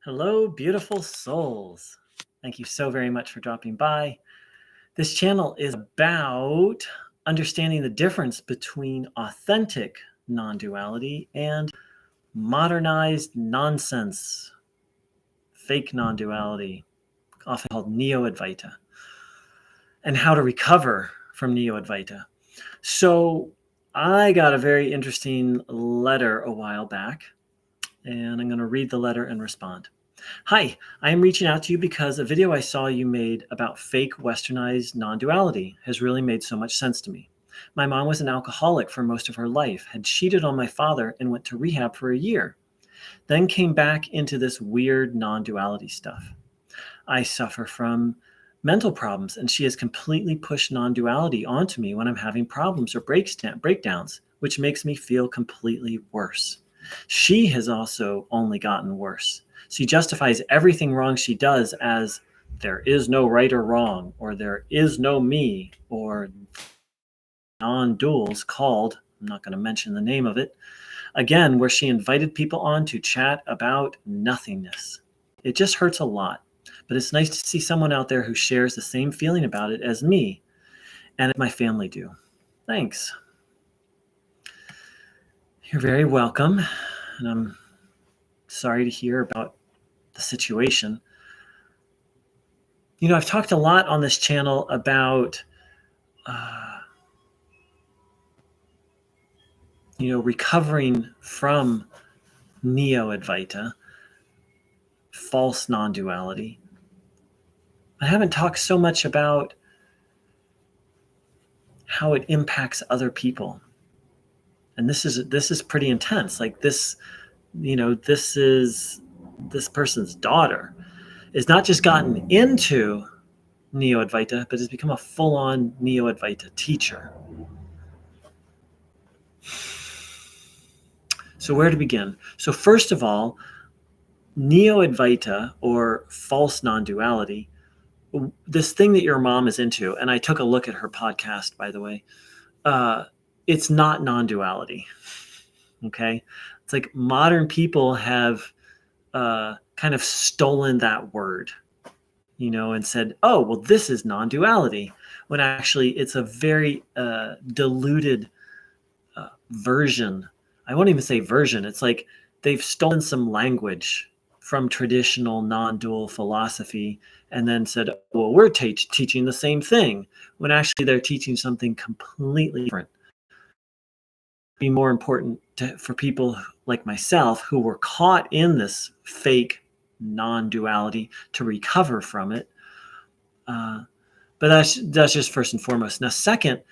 Hello, beautiful souls. Thank you so very much for dropping by. This channel is about understanding the difference between authentic non-duality and modernized nonsense, fake non-duality, often called Neo-Advaita, and how to recover from Neo-Advaita. So I got a very interesting letter a while back, and I'm going to read the letter and respond. Hi, I am reaching out to you because a video I saw you made about fake westernized non-duality has really made so much sense to me. My mom was an alcoholic for most of her life, had cheated on my father, and went to rehab for a year. Then came back into this weird non-duality stuff. I suffer from mental problems, and she has completely pushed non-duality onto me when I'm having problems or breakdowns, which makes me feel completely worse. She has also only gotten worse. She justifies everything wrong she does as there is no right or wrong, or there is no me, or non-duals called, I'm not going to mention the name of it, again, where she invited people on to chat about nothingness. It just hurts a lot, but it's nice to see someone out there who shares the same feeling about it as me and my family do. Thanks. You're very welcome, and I'm sorry to hear about the situation. You know, I've talked a lot on this channel about, recovering from Neo-Advaita, false non-duality. I haven't talked so much about how it impacts other people. And this is pretty intense. Like this person's daughter is not just gotten into Neo-Advaita, but has become a full-on Neo-Advaita teacher. So where to begin? So first of all, Neo-Advaita, or false non-duality, this thing that your mom is into, and I took a look at her podcast, by the way, it's not non-duality, okay? It's like modern people have kind of stolen that word, and said, oh, well, this is non-duality, when actually it's a very diluted version. I won't even say version. It's like they've stolen some language from traditional non-dual philosophy and then said, well, we're teaching the same thing, when actually they're teaching something completely different. It'd be more important for people like myself who were caught in this fake non-duality to recover from it. But that's just first and foremost. Now, second,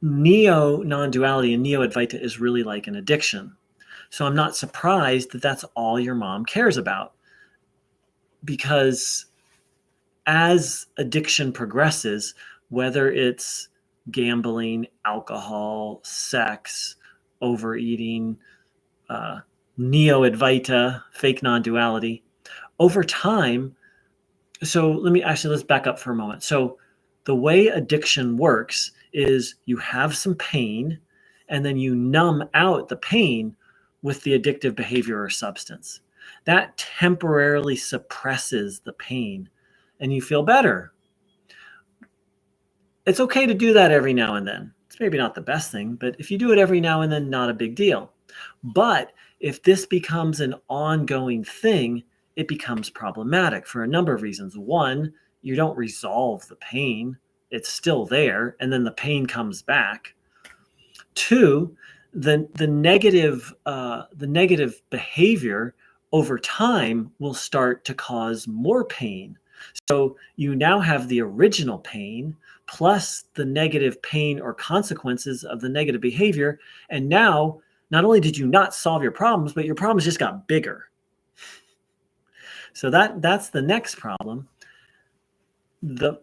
Neo-Nonduality and Neo-Advaita is really like an addiction. So I'm not surprised that that's all your mom cares about, because as addiction progresses, whether it's gambling, alcohol, sex, overeating, Neo-Advaita, fake non-duality, over time, let's back up for a moment. So the way addiction works is you have some pain, and then you numb out the pain with the addictive behavior or substance. That temporarily suppresses the pain, and you feel better. It's okay to do that every now and then. It's maybe not the best thing, but if you do it every now and then, not a big deal. But if this becomes an ongoing thing, it becomes problematic for a number of reasons. One, you don't resolve the pain. It's still there, and then the pain comes back. Two, the negative behavior over time will start to cause more pain. So you now have the original pain plus the negative pain or consequences of the negative behavior, and now not only did you not solve your problems, but your problems just got bigger. So that's the next problem. The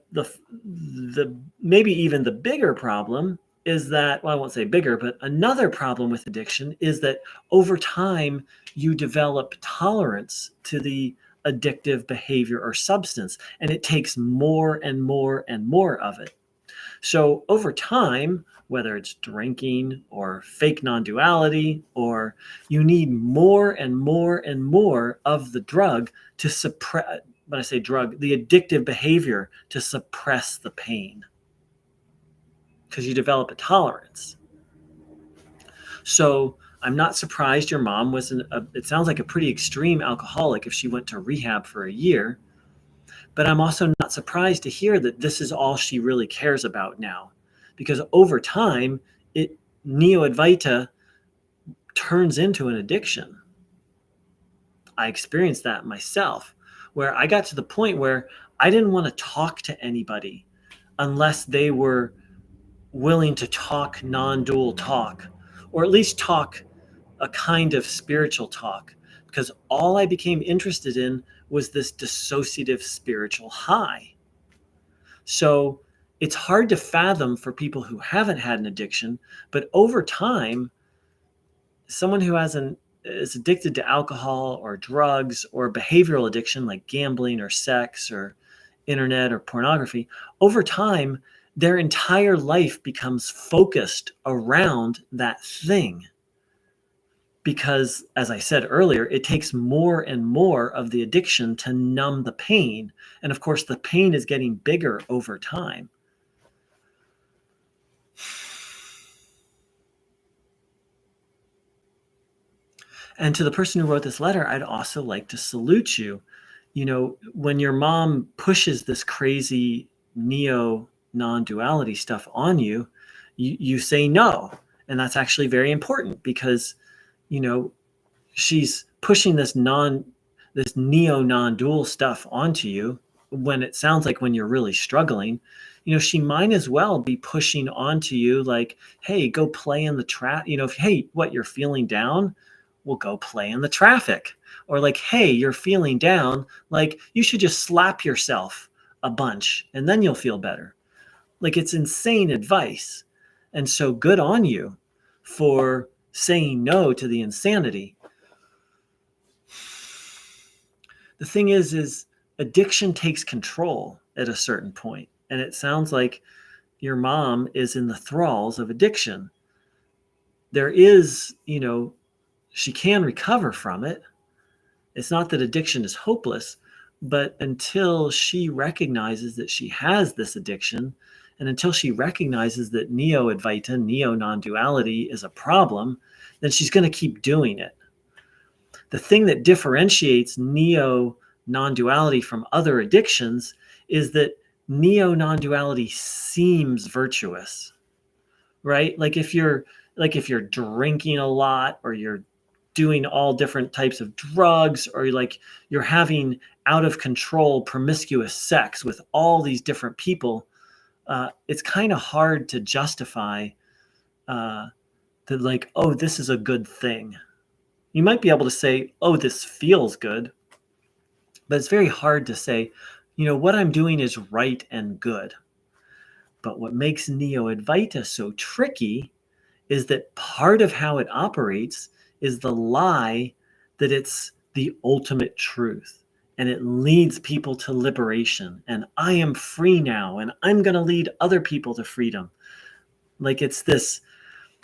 maybe even the bigger problem is that, well, I won't say bigger, but another problem with addiction is that over time you develop tolerance to the addictive behavior or substance, and it takes more and more and more of it. So over time, whether it's drinking or fake non-duality, or you need more and more and more of the drug to suppress, when I say drug, the addictive behavior to suppress the pain, because you develop a tolerance. So I'm not surprised your mom was, it sounds like a pretty extreme alcoholic if she went to rehab for a year. But I'm also not surprised to hear that this is all she really cares about now. Because over time, Neo-Advaita turns into an addiction. I experienced that myself, where I got to the point where I didn't want to talk to anybody unless they were willing to talk non-dual talk, or at least talk a kind of spiritual talk, because all I became interested in was this dissociative spiritual high. So it's hard to fathom for people who haven't had an addiction, but over time, someone who is addicted to alcohol or drugs or behavioral addiction like gambling or sex or internet or pornography, over time, their entire life becomes focused around that thing. Because, as I said earlier, it takes more and more of the addiction to numb the pain. And of course, the pain is getting bigger over time. And to the person who wrote this letter, I'd also like to salute you. You know, when your mom pushes this crazy neo-non-duality stuff on you, you say no. And that's actually very important because, you know, she's pushing this neo-non-dual stuff onto you when it sounds like when you're really struggling. You know, she might as well be pushing onto you like, hey, go play in the traffic. You know, hey, what, you're feeling down? Well, go play in the traffic. Or like, hey, you're feeling down. Like, you should just slap yourself a bunch and then you'll feel better. Like, it's insane advice. And so good on you for saying no to the insanity. The thing is addiction takes control at a certain point. And it sounds like your mom is in the thralls of addiction. There is, you know, she can recover from it. It's not that addiction is hopeless, but until she recognizes that she has this addiction, and until she recognizes that Neo-Advaita, neo-non-duality is a problem, then she's going to keep doing it. The thing that differentiates neo-non-duality from other addictions is that neo-non-duality seems virtuous, right? Like if you're drinking a lot, or you're doing all different types of drugs, or you're having out of control promiscuous sex with all these different people, it's kind of hard to justify that, like, oh, this is a good thing. You might be able to say, oh, this feels good, but it's very hard to say, you know, what I'm doing is right and good. But what makes Neo-Advaita so tricky is that part of how it operates is the lie that it's the ultimate truth, and it leads people to liberation, and I am free now, and I'm going to lead other people to freedom. Like, it's this.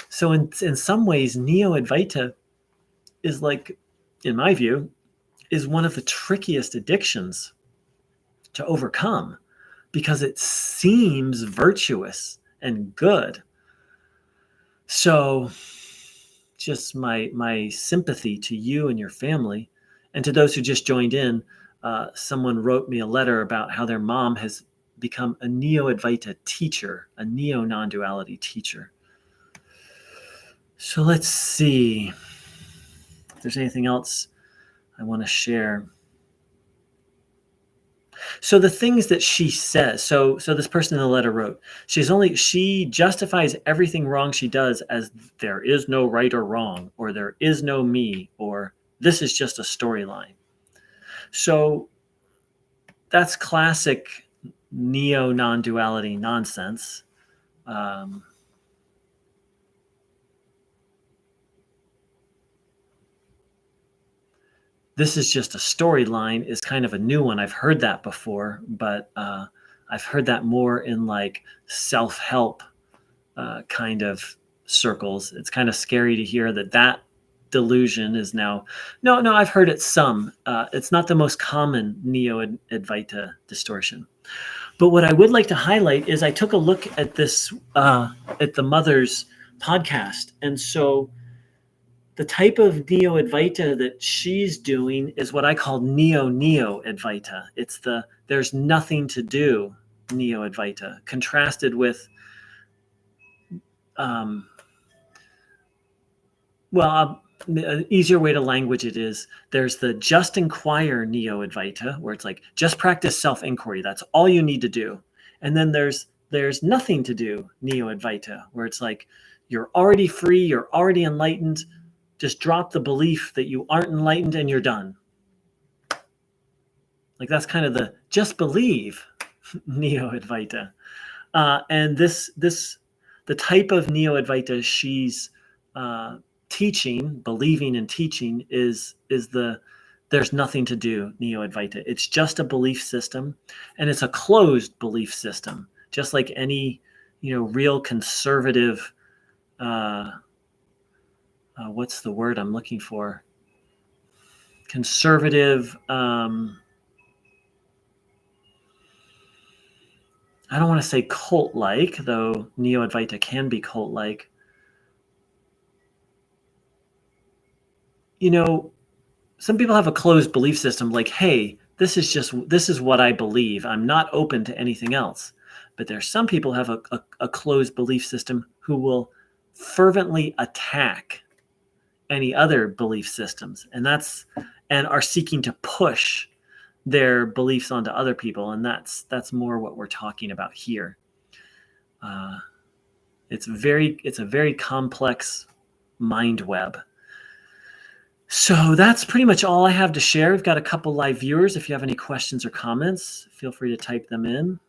So in some ways, Neo-Advaita is, like, in my view, is one of the trickiest addictions to overcome, because it seems virtuous and good. So just my sympathy to you and your family. And to those who just joined in, someone wrote me a letter about how their mom has become a Neo-Advaita teacher, a neo-non-duality teacher. So let's see if there's anything else I want to share. So the things that she says, so this person in the letter wrote, she justifies everything wrong she does as there is no right or wrong, or there is no me, or this is just a storyline. So that's classic neo-non-duality nonsense. This is just a storyline is kind of a new one. I've heard that before, but I've heard that more in like self-help kind of circles. It's kind of scary to hear that delusion is now, no, I've heard it some. It's not the most common Neo-Advaita distortion. But what I would like to highlight is I took a look at this, at the mother's podcast. And so the type of Neo-Advaita that she's doing is what I call Neo-Advaita. It's the there's nothing to do Neo-Advaita, contrasted with, an easier way to language it is there's the just inquire Neo-Advaita, where it's like just practice self-inquiry. That's all you need to do. And then there's nothing to do Neo-Advaita, where it's like you're already free, you're already enlightened. Just drop the belief that you aren't enlightened and you're done. Like that's kind of the just believe Neo-Advaita. And the type of Neo-Advaita she's teaching, believing and teaching is the there's nothing to do Neo-Advaita. It's just a belief system, and it's a closed belief system, just like any real conservative. What's the word I'm looking for? Conservative. I don't want to say cult-like, though Neo-Advaita can be cult-like. Some people have a closed belief system, like, hey, this is what I believe. I'm not open to anything else. But there's some people have a closed belief system who will fervently attack any other belief systems, and are seeking to push their beliefs onto other people, and that's more what we're talking about here. It's a very complex mind web. So that's pretty much all I have to share. We've got a couple live viewers. If you have any questions or comments, feel free to type them in.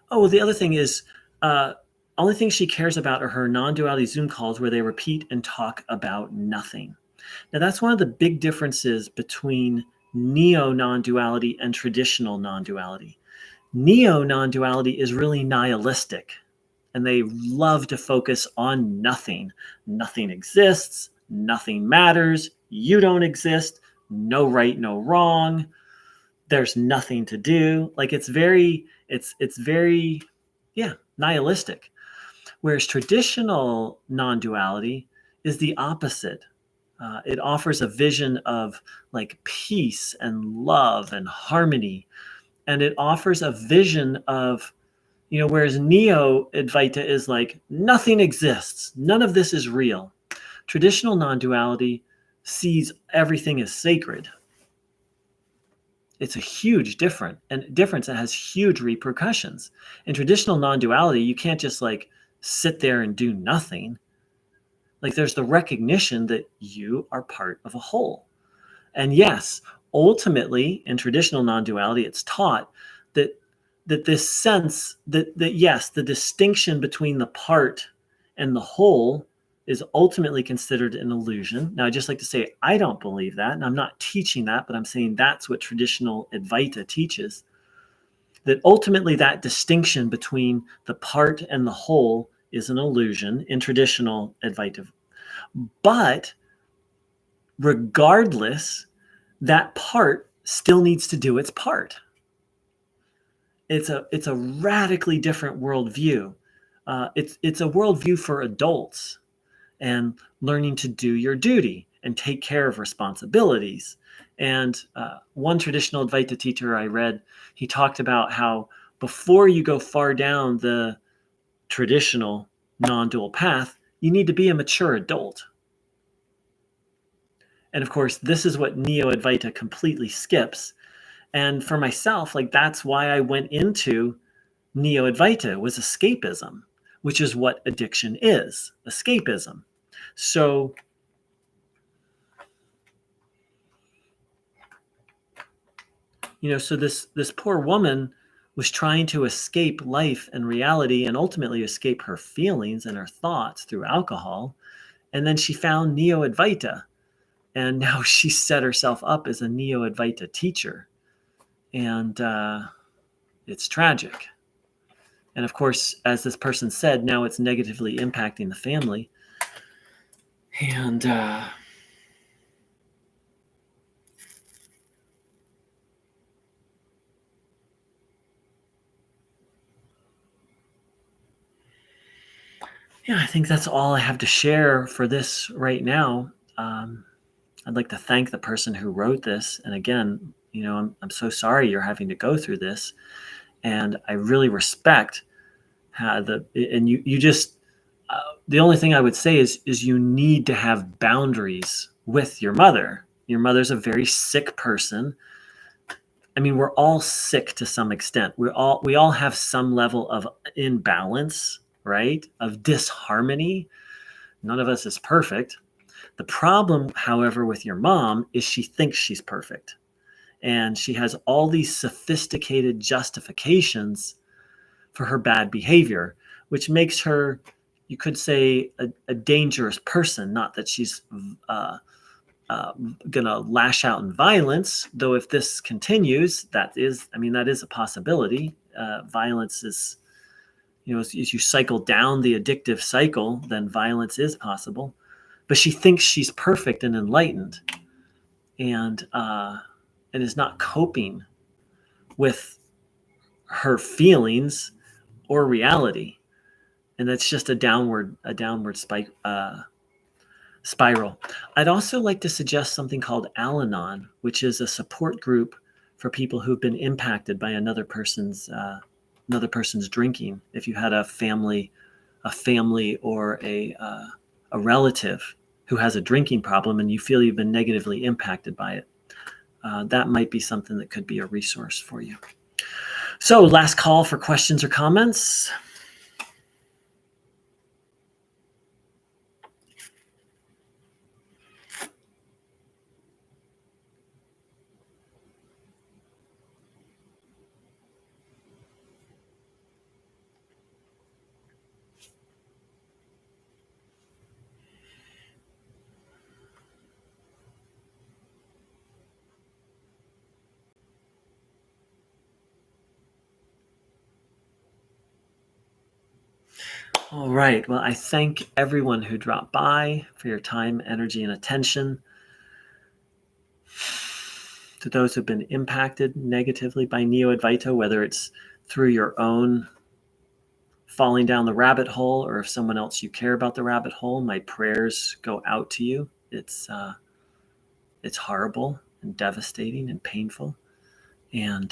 Oh, the other thing is, only thing she cares about are her non-duality Zoom calls where they repeat and talk about nothing. Now, that's one of the big differences between neo-non-duality and traditional non-duality. Neo-non-duality is really nihilistic, and they love to focus on nothing. Nothing exists, nothing matters, you don't exist, no right, no wrong, there's nothing to do. Like it's very nihilistic. Whereas traditional non-duality is the opposite. It offers a vision of like peace and love and harmony. And it offers a vision of, whereas Neo-Advaita is like, nothing exists. None of this is real. Traditional non-duality sees everything as sacred. It's a huge difference that has huge repercussions. In traditional non-duality, you can't just like sit there and do nothing. Like there's the recognition that you are part of a whole. And yes, ultimately in traditional non-duality, it's taught that this sense that yes, the distinction between the part and the whole is ultimately considered an illusion. Now, I'd just like to say, I don't believe that, and I'm not teaching that, but I'm saying that's what traditional Advaita teaches, that ultimately that distinction between the part and the whole is an illusion in traditional Advaita. But regardless, that part still needs to do its part. It's a radically different worldview. It's a worldview for adults and learning to do your duty and take care of responsibilities. And one traditional Advaita teacher I read, he talked about how before you go far down the traditional non-dual path, you need to be a mature adult. And of course, this is what Neo-Advaita completely skips. And for myself, like that's why I went into Neo-Advaita, was escapism, which is what addiction is, escapism. So so this poor woman was trying to escape life and reality and ultimately escape her feelings and her thoughts through alcohol. And then she found Neo-Advaita. And now she set herself up as a Neo-Advaita teacher. And it's tragic. And of course, as this person said, now it's negatively impacting the family. And yeah, I think that's all I have to share for this right now. I'd like to thank the person who wrote this. And again, I'm so sorry you're having to go through this. And I really respect you just, the only thing I would say is you need to have boundaries with your mother. Your mother's a very sick person. I mean, we're all sick to some extent. We all have some level of imbalance, right? Of disharmony. None of us is perfect. The problem, however, with your mom is she thinks she's perfect. And she has all these sophisticated justifications for her bad behavior, which makes her, you could say, a dangerous person. Not that she's going to lash out in violence, though if this continues, that is a possibility. Violence is, as you cycle down the addictive cycle, then violence is possible. But she thinks she's perfect and enlightened, and is not coping with her feelings or reality, and that's just a downward spiral. I'd also like to suggest something called Al-Anon, which is a support group for people who've been impacted by another person's drinking. If you had a family or a relative who has a drinking problem and you feel you've been negatively impacted by it, that might be something that could be a resource for you. So, last call for questions or comments. All right. Well, I thank everyone who dropped by for your time, energy, and attention. To those who've been impacted negatively by Neo-Advaita, whether it's through your own falling down the rabbit hole or if someone else you care about the rabbit hole, my prayers go out to you. It's horrible and devastating and painful. And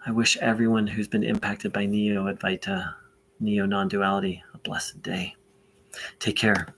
I wish everyone who's been impacted by Neo-Advaita, Neo-Nonduality, a blessed day. Take care.